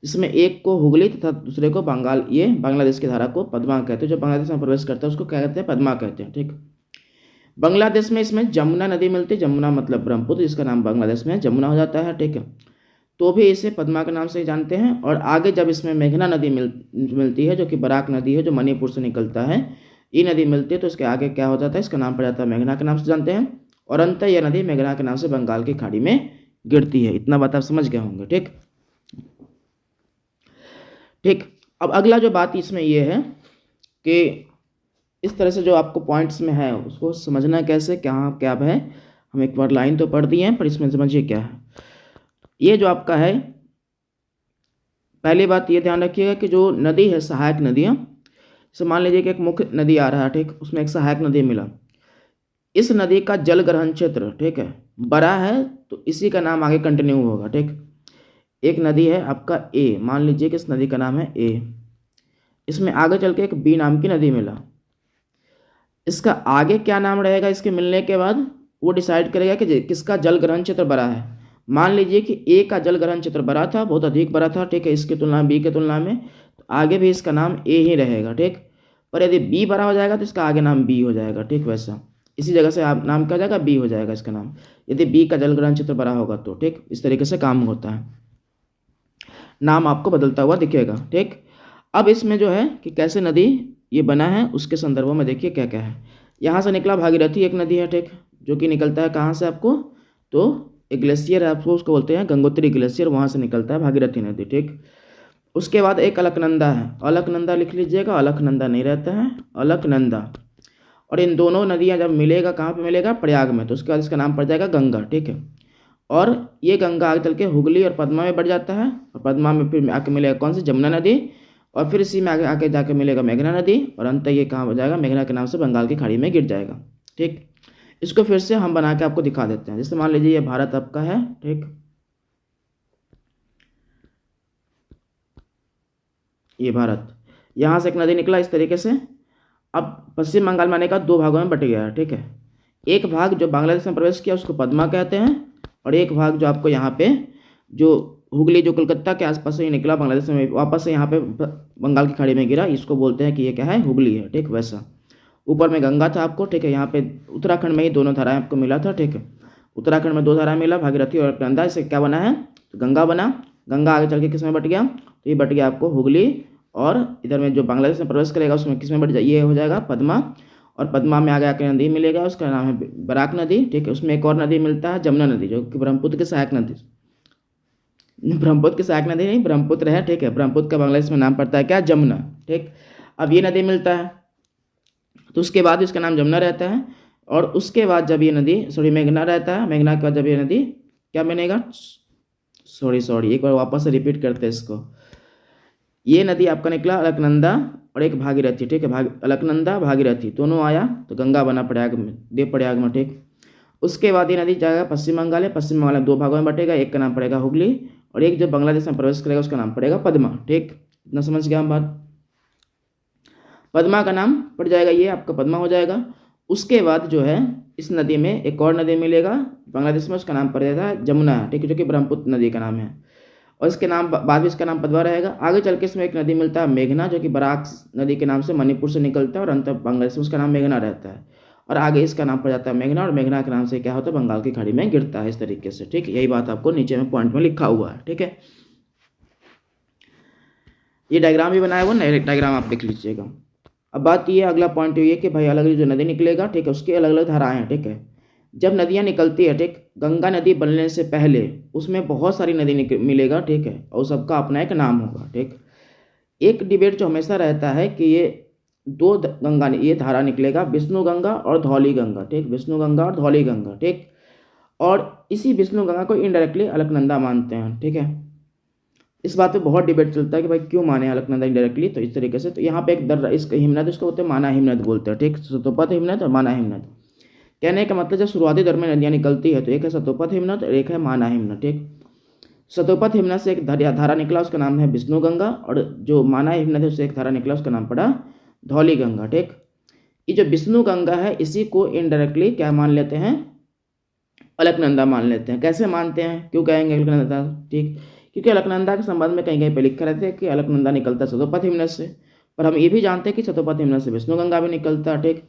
जिसमें एक को हुगली तथा दूसरे को बंगाल, ये बांग्लादेश की धारा को पद्मा कहते हैं। जो बांग्लादेश में प्रवेश करता है उसको क्या कहते हैं, पद्मा कहते हैं। ठीक, बांग्लादेश में इसमें जमुना नदी मिलती है, जमुना मतलब ब्रह्मपुत्र, जिसका नाम बांग्लादेश में जमुना हो जाता है। ठीक है, तो भी इसे पद्मा के नाम से ही जानते हैं। और आगे जब इसमें मेघना नदी मिलती है, जो कि बराक नदी है, जो मणिपुर से निकलता है, ये नदी मिलती है, तो इसके आगे क्या हो जाता है, इसका नाम पड़ जाता है मेघना के नाम से जानते हैं। और अंत यह नदी मेघना के नाम से बंगाल की खाड़ी में गिरती है। इतना बात आप समझ गए होंगे। ठीक ठीक, अब अगला जो बात इसमें ये है कि इस तरह से जो आपको पॉइंट्स में है उसको समझना कैसे, क्या है। हम एक बार लाइन तो पढ़ दी है, पर इसमें समझिए क्या है। ये जो आपका है, पहली बात ये ध्यान रखिएगा कि जो नदी है, सहायक नदियाँ, जैसे मान लीजिए कि एक मुख्य नदी आ रहा है, ठीक, उसमें एक सहायक नदी मिला। इस नदी का जल ग्रहण क्षेत्र, ठीक है, बड़ा है, तो इसी का नाम आगे कंटिन्यू होगा। ठीक, एक नदी है आपका ए, मान लीजिए कि इस नदी का नाम है ए, इसमें आगे चल के एक बी नाम की नदी मिला। इसका आगे क्या नाम रहेगा इसके मिलने के बाद, वो डिसाइड करेगा कि किसका जल ग्रहण क्षेत्र बड़ा है। मान लीजिए कि ए का जल ग्रहण क्षेत्र बड़ा था, बहुत अधिक बड़ा था, ठीक है, इसकी तुलना बी के तुलना में, तो आगे भी इसका नाम ए ही रहेगा। ठीक, पर यदि बी बड़ा हो जाएगा तो इसका आगे नाम बी हो जाएगा। ठीक, वैसा इसी जगह से आप नाम क्या हो जाएगा, बी हो जाएगा इसका नाम, यदि बी का जल ग्रहण क्षेत्र बड़ा होगा तो। ठीक, इस तरीके से काम होता है, नाम आपको बदलता हुआ दिखेगा। ठीक, अब इसमें जो है कि कैसे नदी ये बना है उसके संदर्भों में देखिए क्या क्या है। यहाँ से निकला भागीरथी एक नदी है, ठीक, जो कि निकलता है कहाँ से आपको, तो एक ग्लेशियर है, आपको उसको बोलते हैं गंगोत्री ग्लेशियर, वहाँ से निकलता है भागीरथी नदी। ठीक, उसके बाद एक अलकनंदा है, अलकनंदा लिख लीजिएगा, अलकनंदा नहीं रहता है, अलकनंदा। और इन दोनों नदियाँ जब मिलेगा, कहाँ पे मिलेगा, प्रयाग में, तो उसके बाद इसका नाम पड़ जाएगा गंगा। ठीक है, और ये गंगा आगे चल के हुगली और पद्मा में बढ़ जाता है, और पद्मा में फिर आके मिलेगा कौन सी, जमुना नदी, और फिर इसी में आगे आके जाके मिलेगा मेघना नदी, और अंत ये कहाँ हो जाएगा, मेघना के नाम से बंगाल की खाड़ी में गिर जाएगा। ठीक, इसको फिर से हम बना के आपको दिखा देते हैं। जैसे मान लीजिए ये भारत आपका है, ठीक, ये भारत, यहाँ से एक नदी निकला इस तरीके से। अब पश्चिम बंगाल में आने का 2 भागों में बट गया है। ठीक है, एक भाग जो बांग्लादेश में प्रवेश किया उसको पद्मा कहते हैं, और एक भाग जो आपको यहाँ पे जो हुगली जो कोलकाता के आसपास से ही निकला, बांग्लादेश में वापस से यहाँ पे बंगाल की खाड़ी में गिरा, इसको बोलते हैं कि ये क्या है, हुगली है। ठीक, वैसा ऊपर में गंगा था आपको, ठीक है, यहाँ पे उत्तराखंड में ही दोनों धाराएं आपको मिला था। ठीक है, उत्तराखंड में 2 धाराएं मिला, भागीरथी और अलकनंदा, इससे क्या बना है, तो गंगा बना। गंगा आगे चल के किस में बट गया, तो ये बट गया आपको हुगली, और इधर में जो बांग्लादेश में प्रवेश करेगा उसमें किस में बट जाए, ये हो जाएगा पद्मा, और पद्मा में आगे आके नदी मिलेगा, उसका नाम है बराक नदी। ठीक है, उसमें एक और नदी मिलता है जमुना नदी, जो कि ब्रह्मपुत्र की सहायक नदी, ब्रह्मपुत्र की सहायक नदी नहीं, ब्रह्मपुत्र है। ठीक है, ब्रह्मपुत्र का बांग्लादेश में नाम पड़ता है क्या, जमुना। ठीक, अब ये नदी मिलता है तो उसके बाद इसका नाम जमुना रहता है, और उसके बाद जब ये नदी मेघना रहता है, मेघना के बाद जब ये नदी क्या बनेगा, एक बार वापस से रिपीट करते हैं इसको। ये नदी आपका निकला अलकनंदा और एक भागीरथी। ठीक है, अलकनंदा भागीरथी दोनों आया तो गंगा बना प्रयाग में, देव प्रयाग में। ठीक, उसके बाद ये नदी जाएगा पश्चिम बंगाल है, पश्चिम बंगाल में 2 भागों में बटेगा, एक का नाम पड़ेगा हुगली, और एक जो बांग्लादेश में प्रवेश करेगा उसका नाम पड़ेगा पद्मा। ठीक, इतना समझ गया हम बात। पद्मा का नाम पड़ जाएगा, ये आपका पद्मा हो जाएगा। उसके बाद जो है इस नदी में एक और नदी मिलेगा बांग्लादेश में, उसका नाम पड़ जाता है जमुना। ठीक है, जो कि ब्रह्मपुत्र नदी का नाम है, और इसके नाम बाद में इसका नाम पद्मा रहेगा। आगे चल के इसमें एक नदी मिलता है मेघना, जो कि बराक नदी के नाम से मणिपुर से निकलता है, और अंत बांग्लादेश में उसका नाम मेघना रहता है, और आगे इसका नाम पड़ जाता है मेघना, और मेघना के नाम से क्या होता है, बंगाल की खाड़ी में गिरता है, इस तरीके से। ठीक, यही बात आपको नीचे में पॉइंट में लिखा हुआ है। ठीक है, ये डायग्राम भी बनाया हुआ ना, डायग्राम आप देख लीजिएगा। अब बात ये अगला पॉइंट ये है कि भाई अलग जो नदी निकलेगा, ठीक है, उसकी अलग अलग धाराएं हैं। ठीक है, जब नदियां निकलती है, ठीक, गंगा नदी बनने से पहले उसमें बहुत सारी नदी मिलेगा। ठीक है, और सबका अपना एक नाम होगा। ठीक, एक डिबेट जो हमेशा रहता है कि ये 2 गंगा ये धारा निकलेगा, विष्णु गंगा और धौली गंगा। ठीक, विष्णु गंगा और धौली गंगा। ठीक, और इसी विष्णु गंगा को इनडायरेक्टली अलकनंदा मानते हैं। ठीक है, इस बात पे बहुत डिबेट चलता है कि भाई क्यों माने अलकनंदा इनडायरेक्टली, तो इस तरीके से। तो यहाँ पे एक इसका हिमनद, इसको बोलते हैं माना हिमनद बोलते हैं। ठीक, सुतोपथ हिमनद और माना हिमनद, कहने का मतलब जब शुरुआती दौर में नदियाँ निकलती है तो एक है सतोपथ हिमनद और एक है माना हिमनद। ठीक, सतोपथ हिमनद से एक धारा निकला, उसका नाम है विष्णु गंगा, और जो माना हिमनद है उससे एक धारा निकला, उसका नाम पड़ा धौली गंगा। ठीक, ये जो विष्णु गंगा है इसी को इनडायरेक्टली क्या मान लेते हैं, अलकनंदा मान लेते हैं। कैसे मानते हैं, क्यों कहेंगे अलकनंदा? ठीक, क्योंकि अलकनंदा के संबंध में कहीं कहीं पे लिखा रहता है कि अलकनंदा निकलता है सतोपथ हिमनद से, पर हम ये भी जानते हैं कि सतोपथ हिमनद से विष्णु गंगा भी निकलता है। ठीक,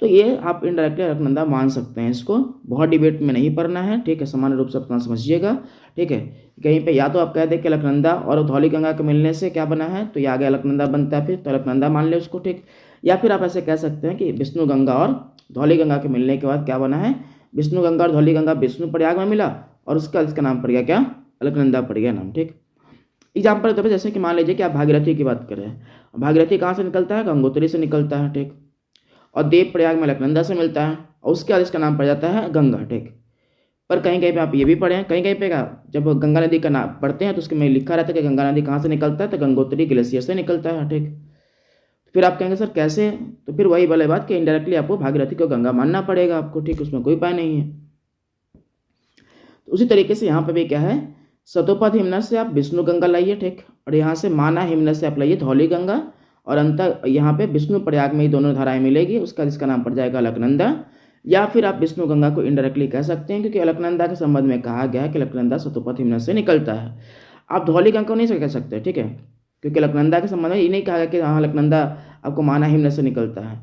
तो ये आप इनडायरेक्टली अलकनंदा मान सकते हैं, इसको बहुत डिबेट में नहीं पढ़ना है। ठीक है, सामान्य रूप से अपना समझिएगा। ठीक है, कहीं पे या तो आप कह दें कि अलकनंदा और धौली गंगा के मिलने से क्या बना है, तो ये आगे अलकनंदा बनता है, फिर तो अलकनंदा मान ले उसको। ठीक, या फिर आप ऐसे कह सकते हैं कि विष्णु गंगा और धौली गंगा के मिलने के बाद क्या बना है, विष्णु गंगा और धौली गंगा विष्णु प्रयाग में मिला और इसका नाम पड़ गया क्या, अलकनंदा पड़ गया नाम। ठीक, एग्जाम्पल के तौर पर जैसे कि मान लीजिए कि आप भागीरथी की बात कर रहे हैं, भागीरथी कहाँ से निकलता है, गंगोत्री से निकलता है। ठीक, और देव प्रयाग में अलकनंदा से मिलता है और उसके बाद इसका नाम पड़ जाता है गंगा। ठीक, पर कहीं कहीं पे आप ये भी पढ़े हैं, कहीं कहीं पे जब गंगा नदी का नाम पढ़ते हैं तो उसके में लिखा रहता है कि गंगा नदी कहाँ से निकलता है, तो गंगोत्री ग्लेशियर से निकलता है। ठीक, फिर आप कहेंगे सर कैसे, तो फिर वही वाली बात कि इनडायरेक्टली आपको भागीरथी को गंगा मानना पड़ेगा आपको। ठीक, उसमें कोई उपाय नहीं है। तो उसी तरीके से यहाँ पे भी क्या है, सतोपथ हिमनद से आप विष्णु गंगा लाइए। ठीक, और यहाँ से माना हिमनद से आप लाइए धौली गंगा, और अंतर यहाँ पे विष्णु प्रयाग में ही दोनों धाराएं मिलेगी, उसका जिसका नाम पड़ जाएगा अलकनंदा। या फिर आप विष्णु गंगा को इनडायरेक्टली कह सकते हैं क्योंकि अलकनंदा के संबंध में कहा गया है कि अलकनंदा सतोपथ हिमनद से निकलता है। आप धौली गंगा को नहीं कह सकते। ठीक है, क्योंकि अलकनंदा के संबंध में ये नहीं कहा गया कि हाँ अलकनंदा आपको माना हिमनद से निकलता है,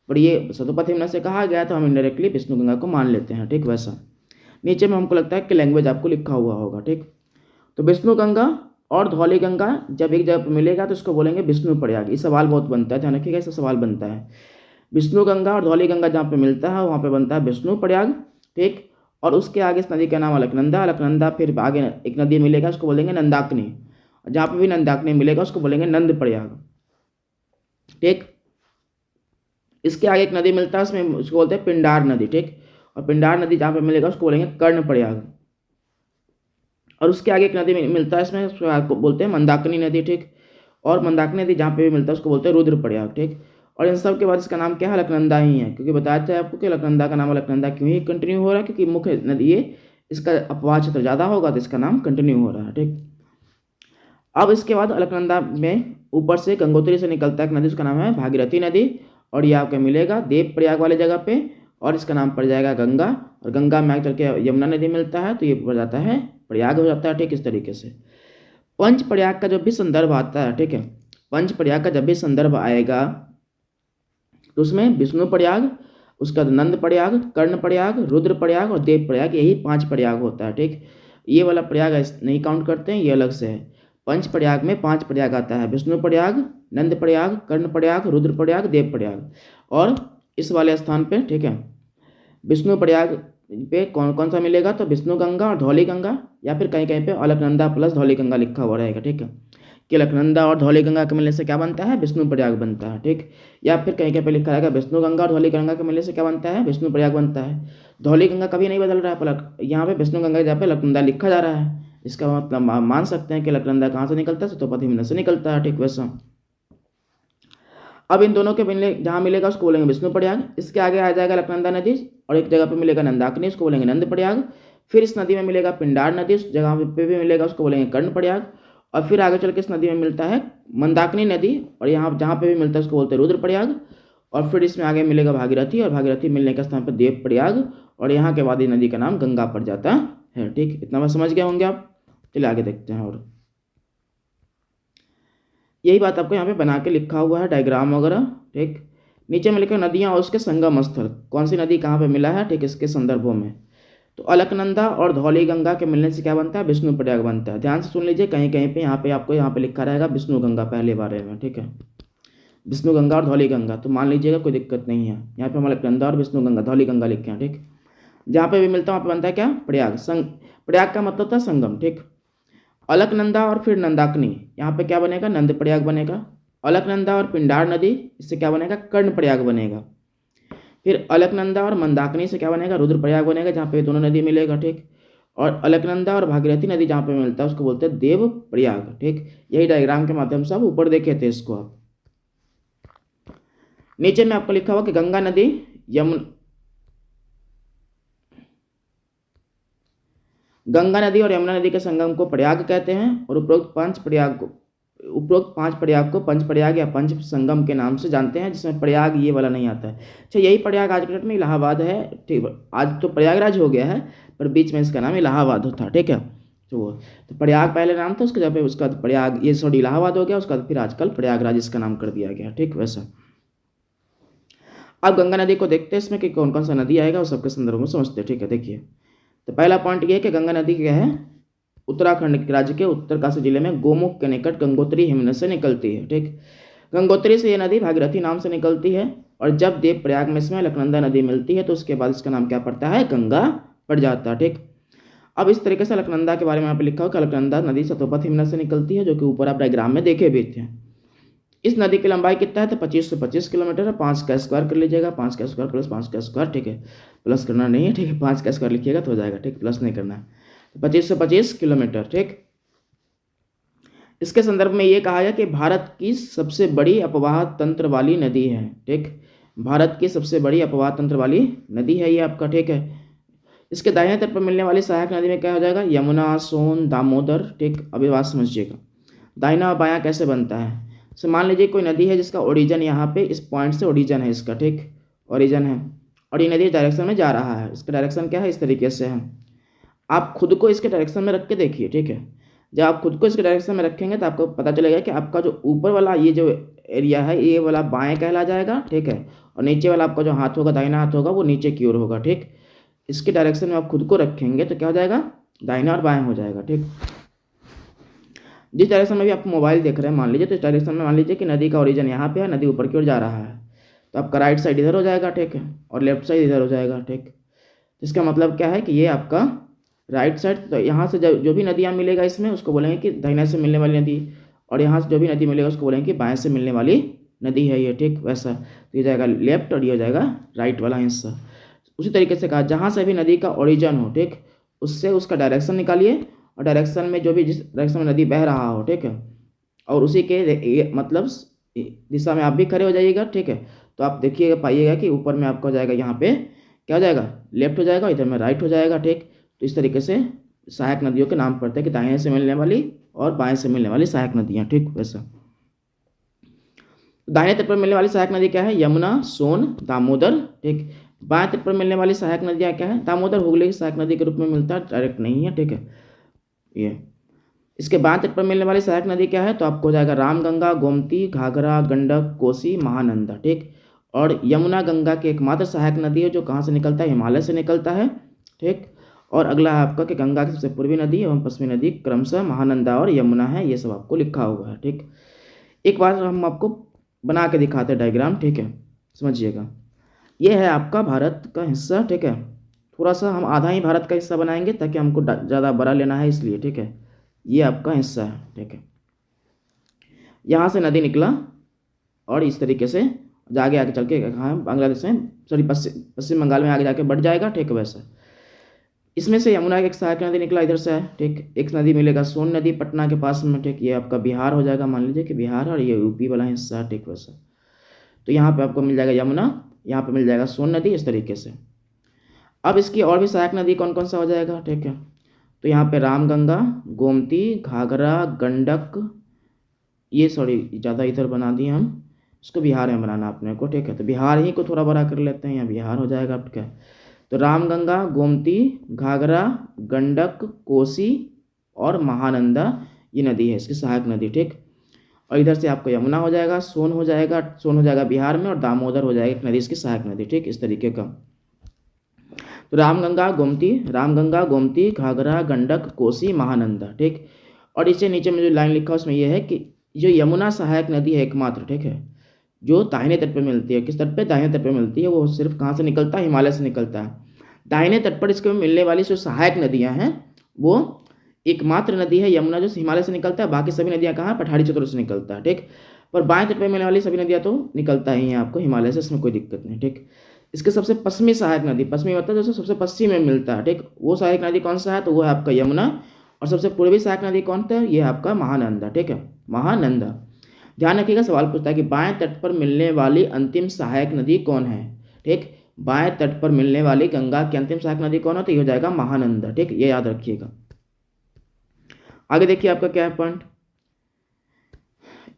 पर ये सतोपथ हिमनद से कहा गया तो हम इनडायरेक्टली विष्णु गंगा को मान लेते हैं। ठीक, वैसा नीचे में हमको लगता है कि लैंग्वेज आपको लिखा हुआ होगा। ठीक, तो विष्णु गंगा और धौली गंगा जब एक जगह पर मिलेगा तो इसको बोलेंगे विष्णु प्रयाग। ये सवाल बहुत बनता है, ध्यान रखिएगा, इसका सवाल बनता है। विष्णु गंगा और धौली गंगा जहाँ पे मिलता है वहाँ पे बनता है विष्णु प्रयाग। ठीक, और उसके आगे इस नदी का नाम अलकनंदा। अलकनंदा फिर आगे एक नदी मिलेगा उसको बोलेंगे नंदाकिनी, जहाँ पे भी नंदाकिनी मिलेगा उसको बोलेंगे नंद प्रयाग। ठीक, इसके आगे एक नदी मिलता है उसमें उसको बोलते हैं पिंडार नदी। ठीक, और पिंडार नदी जहाँ पे मिलेगा उसको बोलेंगे कर्ण प्रयाग। और उसके आगे एक नदी मिलता है इसमें उसको बोलते हैं मंदाकिनी नदी। ठीक, और मंदाकिनी नदी जहाँ पे भी मिलता है उसको बोलते हैं रुद्र प्रयाग। ठीक, और इन सब के बाद इसका नाम क्या है, अलकनंदा ही है, क्योंकि बताया था आपको कि अलकनंदा का नाम अलकनंदा क्यों ही कंटिन्यू हो रहा है, क्योंकि मुख्य नदी ये इसका अपवाह क्षेत्र ज़्यादा होगा तो इसका नाम कंटिन्यू हो रहा है। ठीक, अब इसके बाद अलकनंदा में ऊपर से गंगोत्री से निकलता है एक नदी, उसका नाम है भागीरथी नदी, और ये आपको मिलेगा देव प्रयाग वाले जगह पे, और इसका नाम पड़ जाएगा गंगा। और गंगा में आगे चल के यमुना नदी मिलता है तो ये पड़ जाता है प्रयाग हो जाता है। ठीक, इस तरीके से पंच प्रयाग का जब भी संदर्भ आता है, ठीक है, पंच प्रयाग का जब भी संदर्भ आएगा तो उसमें विष्णु प्रयाग, उसका नंद प्रयाग, कर्ण प्रयाग, रुद्र प्रयाग और देव प्रयाग, यही 5 प्रयाग होता है। ठीक, ये वाला प्रयाग नहीं काउंट करते हैं, ये अलग से है। पंच प्रयाग में 5 प्रयाग आता है, विष्णु प्रयाग, नंद प्रयाग, कर्ण प्रयाग, रुद्र प्रयाग, देव प्रयाग। और इस वाले स्थान पे, ठीक है, विष्णु प्रयाग पे कौन कौन सा मिलेगा, तो विष्णु गंगा और धौली गंगा, या फिर कहीं कहीं पे अलकनंदा प्लस धौली गंगा लिखा हुआ रहेगा। ठीक है, कि अलकनंदा और धौली गंगा के मिलने से क्या बनता है, विष्णु प्रयाग बनता है। ठीक, या फिर कहीं कहीं पे लिखा रहेगा विष्णु गंगा और धौली गंगा के मिलने से क्या बनता है, विष्णु प्रयाग बनता है। धौली गंगा कभी नहीं बदल रहा है, पर यहाँ पे विष्णु गंगा जहाँ पे अलकनंदा लिखा जा रहा है, इसका मतलब मान सकते हैं कि अलकनंदा कहाँ से निकलता है, सतोपथ हिमनद से निकलता है। ठीक, वैसा अब इन दोनों के मिलने जहाँ मिलेगा उसको बोलेंगे विष्णु प्रयाग। इसके आगे आ जाएगा अलकनंदा नदी और एक जगह पे मिलेगा नंदाकिनी, उसको बोलेंगे नंद प्रयाग। फिर इस नदी में मिलेगा पिंडार नदी, उस जगह पे भी मिलेगा उसको बोलेंगे कर्ण प्रयाग। और फिर आगे चल के इस नदी में मिलता है मंदाकिनी नदी, और यहाँ जहाँ पे भी मिलता है उसको बोलते हैं रुद्र प्रयाग। और फिर इसमें आगे मिलेगा भागीरथी, और भागीरथी मिलने के स्थान पर देव प्रयाग, और यहाँ के बाद ये नदी का नाम गंगा पड़ जाता है। ठीक, इतना बात समझ गए होंगे आप। चलिए आगे देखते हैं। और यही बात आपको यहाँ पे बना के लिखा हुआ है, डायग्राम वगैरह। ठीक, नीचे में लिखा नदियाँ और उसके संगम स्थल, कौन सी नदी कहाँ पे मिला है, ठीक, इसके संदर्भों में। तो अलकनंदा और धौली गंगा के मिलने से क्या बनता है, विष्णु प्रयाग बनता है। ध्यान से सुन लीजिए, कहीं कहीं पे यहाँ पे आपको यहाँ पे लिखा रहेगा विष्णु गंगा पहले बारे में। ठीक है, विष्णु गंगा और धौली गंगा, तो मान लीजिएगा कोई दिक्कत नहीं है। यहाँ पे हम अलकनंदा और विष्णु गंगा धौली गंगा लिखे हैं। ठीक, जहाँ पे भी मिलता है वहाँ पे बनता है क्या, प्रयाग। प्रयाग का मतलब था संगम। ठीक, अलकनंदा और फिर नंदाकिनी, यहाँ पे क्या बनेगा, नंद प्रयाग बनेगा। अलकनंदा और पिंडार नदी, इससे क्या बनेगा, कर्ण प्रयाग बनेगा। फिर अलकनंदा और मंदाकिनी से क्या बनेगा, रुद्र प्रयाग बनेगा, जहाँ पे दोनों नदी मिलेगा। ठीक, और अलकनंदा और भागीरथी नदी जहाँ पे मिलता है उसको बोलते हैं देव प्रयाग। ठीक, यही डायग्राम के माध्यम से आप ऊपर देखे थे इसको। आप नीचे में आपको लिखा हुआ कि गंगा नदी गंगा नदी और यमुना नदी के संगम को प्रयाग कहते हैं और उपरोक्त पांच प्रयाग को पंच प्रयाग या पंच संगम के नाम से जानते हैं, जिसमें प्रयाग ये वाला नहीं आता है। अच्छा, यही प्रयाग आज के डेट में इलाहाबाद है, ठीक। आज तो प्रयागराज हो गया है, पर बीच में इसका नाम इलाहाबाद था, ठीक है। तो प्रयाग पहले नाम था, उसके जब उसका प्रयाग ये सॉरी इलाहाबाद हो गया, उसका फिर आजकल प्रयागराज इसका नाम कर दिया गया, ठीक। वैसा अब गंगा नदी को देखते हैं इसमें कि कौन कौन सा नदी आएगा और सबके संदर्भ में समझते हैं, ठीक है। देखिए, तो पहला पॉइंट ये है कि गंगा नदी क्या है, उत्तराखंड राज्य के उत्तरकाशी जिले में गोमुख के निकट गंगोत्री हिमनद से निकलती है, ठीक। गंगोत्री से यह नदी भागीरथी नाम से निकलती है और जब देवप्रयाग में इसमें अलकनंदा नदी मिलती है तो उसके बाद इसका नाम क्या पड़ता है, गंगा पड़ जाता है, ठीक। अब इस तरीके से अलकनंदा के बारे में यहाँ पे लिखा हो कि अलकनंदा नदी सतोपथ हिमनद से निकलती है, जो कि ऊपर आप डायग्राम में देखे भी थे। इस नदी की लंबाई कितना है, तो 25 से 25 किलोमीटर है। 5 का स्क्वायर कर लीजिएगा, 5 का स्क्वायर प्लस 5 का स्क्वायर, ठीक है। प्लस करना नहीं है, ठीक है, 5 का स्क्वायर लिखिएगा तो हो जाएगा, ठीक, प्लस नहीं करना है। 25 से 25 किलोमीटर, ठीक। इसके संदर्भ में ये कहा गया कि भारत की सबसे बड़ी अपवाह तंत्र वाली नदी है, ठीक। भारत की सबसे बड़ी अपवाह तंत्र वाली नदी है ये आपका, ठीक है। इसके दाहिने तट पर मिलने वाली सहायक नदी में क्या हो जाएगा, यमुना, सोन, दामोदर, ठीक। अभी बात समझिएगा, दाहिना और बायां कैसे बनता है। तो मान लीजिए कोई नदी है जिसका ओरिजिन यहाँ पे इस पॉइंट से ओरिजिन है इसका, ठीक, ओरिजिन है, और ये नदी डायरेक्शन में जा रहा है। इसका डायरेक्शन क्या है, इस तरीके से है। आप खुद को इसके डायरेक्शन में रख के देखिए, ठीक है। जब आप खुद को इसके डायरेक्शन में रखेंगे तो आपको पता चलेगा कि आपका जो ऊपर वाला ये जो एरिया है ये वाला बाएं कहला जाएगा, ठीक है, और नीचे वाला आपका जो हाथ होगा, दाहिना हाथ होगा, वो नीचे की ओर होगा, ठीक। इसके डायरेक्शन में आप खुद को रखेंगे तो क्या हो जाएगा, दाहिना और बाएं हो जाएगा, ठीक। जिस डायरेक्शन में भी आप मोबाइल देख रहे हैं मान लीजिए, तो इस डायरेक्शन में मान लीजिए कि नदी का ओरिजिन यहाँ पे है, नदी ऊपर की ओर जा रहा है, तो आपका राइट साइड इधर हो जाएगा, ठीक है, और लेफ्ट साइड इधर हो जाएगा, ठीक। इसका मतलब क्या है कि ये आपका राइट साइड, तो यहाँ से जो भी नदियाँ मिलेगा इसमें उसको बोलेंगे कि दाहिने से मिलने वाली नदी, और यहाँ से जो भी नदी मिलेगा उसको बोलेंगे कि बाएं से मिलने वाली नदी है ये, ठीक। वैसा तो ये जाएगा लेफ्ट और ये हो जाएगा राइट वाला हिस्सा। उसी तरीके से कहा जहाँ से भी नदी का ओरिजिन हो, ठीक, उससे उसका डायरेक्शन निकालिए और डायरेक्शन में जो भी जिस डायरेक्शन में नदी बह रहा हो, ठीक है, और उसी के मतलब दिशा में आप भी खड़े हो जाइएगा, ठीक है। तो आप देखिएगा पाइएगा कि ऊपर में आपका हो जाएगा यहाँ पे क्या हो जाएगा, लेफ्ट हो जाएगा, इधर में राइट हो जाएगा, ठीक। तो इस तरीके से सहायक नदियों के नाम पड़ते हैं कि दाहिने से मिलने वाली और बाएं से मिलने वाली सहायक नदियाँ, ठीक। वैसा दाहिने तट पर मिलने वाली सहायक नदी क्या है, यमुना, सोन, दामोदर, ठीक। बाएं तट पर मिलने वाली सहायक नदियाँ क्या है, दामोदर हुगली की सहायक नदी के रूप में मिलता है, डायरेक्ट नहीं है, ठीक है। ये इसके बाएं तट पर मिलने वाली सहायक नदी क्या है, तो आपको हो जाएगा रामगंगा, गोमती, घाघरा, गंडक, कोसी, महानंदा, ठीक। और यमुना गंगा की एकमात्र सहायक नदी है जो कहाँ से निकलता है, हिमालय से निकलता है, ठीक। और अगला है आपका कि गंगा की सबसे पूर्वी नदी एवं पश्चिमी नदी क्रमशः महानंदा और यमुना है, ये सब आपको लिखा हुआ है, ठीक। एक बार हम आपको बना के दिखाते हैं डायग्राम, ठीक है, समझिएगा। ये है आपका भारत का हिस्सा, ठीक है। थोड़ा सा हम आधा ही भारत का हिस्सा बनाएंगे ताकि हमको ज़्यादा बड़ा लेना है इसलिए, ठीक है। ये आपका हिस्सा है, ठीक है। यहाँ से नदी निकला और इस तरीके से आगे आगे चल के कहाँ बांग्लादेश में सॉरी पश्चिम बंगाल में आगे जाके बढ़ जाएगा, ठीक है। वैसा इसमें से यमुना एक सहायक नदी निकला इधर से है, ठीक। एक नदी मिलेगा सोन नदी पटना के पास में, ठीक। ये आपका बिहार हो जाएगा, मान लीजिए कि बिहार और ये यूपी वाला हिस्सा है, ठीक। वैसा तो यहाँ पे आपको मिल जाएगा यमुना, यहाँ पे मिल जाएगा सोन नदी, इस तरीके से। अब इसकी और भी सहायक नदी कौन कौन सा हो जाएगा, ठीक है। तो यहाँ पे रामगंगा, गोमती, घाघरा, गंडक, ये सॉरी ज़्यादा इधर बना दिए हम, इसको बिहार में बनाना अपने को, ठीक है। तो बिहार ही को थोड़ा बड़ा कर लेते हैं, यहाँ बिहार हो जाएगा आपका। तो रामगंगा, गोमती, घाघरा, गंडक, कोसी और महानंदा ये नदी है इसकी सहायक नदी, ठीक। और इधर से आपको यमुना हो जाएगा, सोन हो जाएगा बिहार में, और दामोदर हो जाएगा एक नदी इसकी सहायक नदी, ठीक। इस तरीके का तो रामगंगा, गोमती, घाघरा, गंडक, कोसी, महानंदा, ठीक। और इससे नीचे में जो लाइन लिखा उसमें यह है कि जो यमुना सहायक नदी है एकमात्र, ठीक है, जो दाहिने तट पर मिलती है, किस तट पे, दाहिने तट पे मिलती है, वो सिर्फ कहाँ से निकलता है, हिमालय से निकलता है। दाहिने तट पर इसके मिलने वाली जो सहायक नदियाँ हैं वो एकमात्र नदी है यमुना जो हिमालय से निकलता है, बाकी सभी नदियाँ कहाँ, पठारी क्षेत्रों से निकलता है, ठीक। पर बाएं तट पर मिलने वाली सभी नदियाँ तो निकलता ही है आपको हिमालय से, इसमें कोई दिक्कत नहीं, ठीक। इसके सबसे पश्चिमी सहायक नदी, पश्चिमी मतलब जैसे सबसे पश्चिम में मिलता है, ठीक, वो सहायक नदी कौन सा है, तो वो है आपका यमुना। और सबसे पूर्वी सहायक नदी कौन सा है, ये है आपका महानंदा, ठीक है, महानंदा। ध्यान रखिएगा सवाल पूछता है कि बाएं तट पर मिलने वाली अंतिम सहायक नदी कौन है, ठीक। बाएं तट पर मिलने वाली गंगा की अंतिम सहायक नदी कौन है? तो ये हो जाएगा महानंदा। ठीक, ये याद रखिएगा। आगे देखिए आपका क्या है पॉइंट।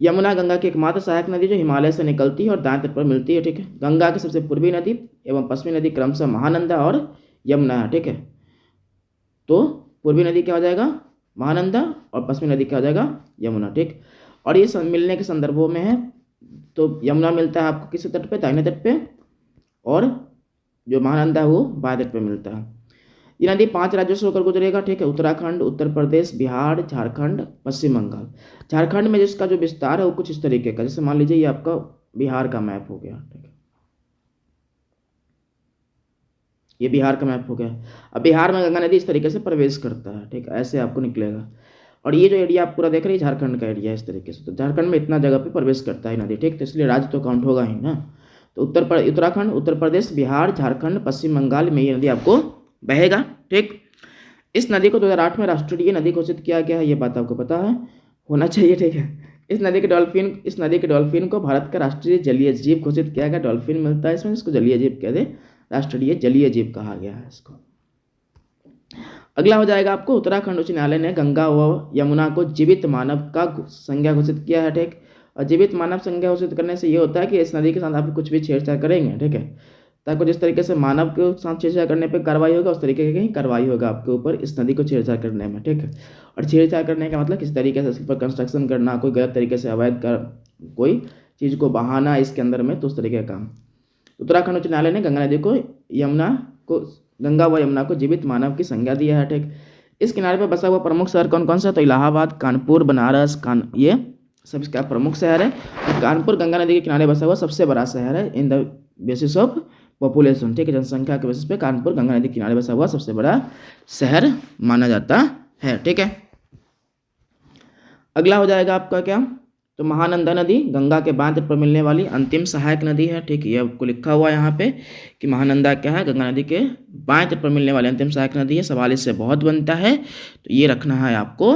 यमुना गंगा की एकमात्र सहायक नदी जो हिमालय से निकलती है और दाएं तट पर मिलती है। ठीक है, गंगा की सबसे पूर्वी नदी एवं पश्चिमी नदी क्रमशः महानंदा और यमुना है। ठीक है, तो पूर्वी नदी क्या हो जाएगा? महानंदा, और पश्चिमी नदी क्या हो जाएगा? यमुना। ठीक, और ये मिलने के संदर्भों में है, तो यमुना मिलता है आपको किस तट पे? दाहिने तट पे, और जो महानंदा है वो बाएं तट पे मिलता है। ये नदी 5 राज्यों से होकर गुजरेगा। ठीक है, उत्तराखंड, उत्तर प्रदेश, बिहार, झारखंड, पश्चिम बंगाल। झारखंड में जिसका जो विस्तार है वो कुछ इस तरीके का, जैसे मान लीजिए ये आपका बिहार का मैप हो गया। ठीक है, ये बिहार का मैप हो गया। अब बिहार में गंगा नदी इस तरीके से प्रवेश करता है। ठीक, ऐसे आपको निकलेगा। और ये जो एरिया आप पूरा देख रहे हैं झारखंड का एरिया इस तरीके से, तो झारखंड में इतना जगह पे प्रवेश करता है नदी। ठीक, तो इसलिए राज्य तो काउंट होगा ही ना। तो उत्तराखंड, उत्तर प्रदेश, बिहार, झारखंड, पश्चिम बंगाल में ये नदी आपको बहेगा। ठीक, इस नदी को 2008 में राष्ट्रीय नदी घोषित किया गया है, ये बात आपको पता है, होना चाहिए। ठीक है, इस नदी के डॉल्फिन को भारत का राष्ट्रीय जलीय जीव घोषित किया गया। डॉल्फिन मिलता है इसमें, इसको जलीय जीव कहते हैं, राष्ट्रीय जलीय जीव कहा गया है इसको। अगला हो जाएगा आपको, उत्तराखंड उच्च न्यायालय ने गंगा व यमुना को जीवित मानव का संज्ञा घोषित किया है। ठीक, और जीवित मानव संज्ञा घोषित करने से ये होता है कि इस नदी के साथ आप कुछ भी छेड़छाड़ करेंगे, ठीक है, ताकि जिस तरीके से मानव के साथ छेड़छाड़ करने पर कार्रवाई होगा उस तरीके की कार्रवाई होगा आपके ऊपर इस नदी को छेड़छाड़ करने में। ठीक है, और छेड़छाड़ करने का मतलब किसी तरीके से इस पर कंस्ट्रक्शन करना, कोई गलत तरीके से अवैध कर कोई चीज़ को बहाना इसके अंदर में, तो उस तरीके का काम। उत्तराखंड उच्च न्यायालय ने गंगा व यमुना को जीवित मानव की संज्ञा दिया है। ठीक, इस किनारे पर बसा हुआ प्रमुख शहर कौन कौन सा? तो इलाहाबाद, कानपुर, बनारस, ये सब इसका प्रमुख शहर है। और कानपुर गंगा नदी के किनारे बसा हुआ सबसे बड़ा शहर है in the basis of population. ठीक है, जनसंख्या के बेसिस पे कानपुर गंगा नदी के किनारे बसा हुआ सबसे बड़ा शहर माना जाता है। ठीक है, अगला हो जाएगा आपका क्या? तो महानंदा नदी गंगा के बाएं तट पर मिलने वाली अंतिम सहायक नदी है। ठीक, ये आपको लिखा हुआ है यहाँ पे कि महानंदा क्या है? गंगा नदी के बाएं तट पर मिलने वाली अंतिम सहायक नदी है। सवाल इससे बहुत बनता है, तो ये रखना है आपको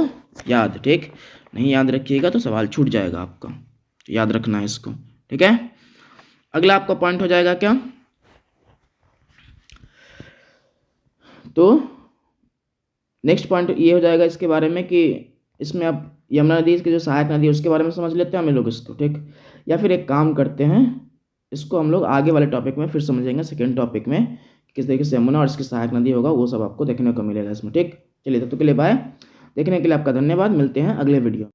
याद। ठीक, नहीं याद रखिएगा तो सवाल छूट जाएगा आपका, तो याद रखना है इसको। ठीक है, अगला आपका पॉइंट हो जाएगा क्या? तो नेक्स्ट पॉइंट ये हो जाएगा इसके बारे में कि इसमें अब यमुना नदी की जो सहायक नदी है उसके बारे में समझ लेते हैं हम लोग इसको। ठीक, या फिर एक काम करते हैं, इसको हम लोग आगे वाले टॉपिक में फिर समझेंगे, सेकेंड टॉपिक में किस तरीके से यमुना और इसकी सहायक नदी होगा वो सब आपको देखने को मिलेगा इसमें। ठीक, चलिए तब तक के लिए बाय। देखने के लिए आपका धन्यवाद, मिलते हैं अगले वीडियो।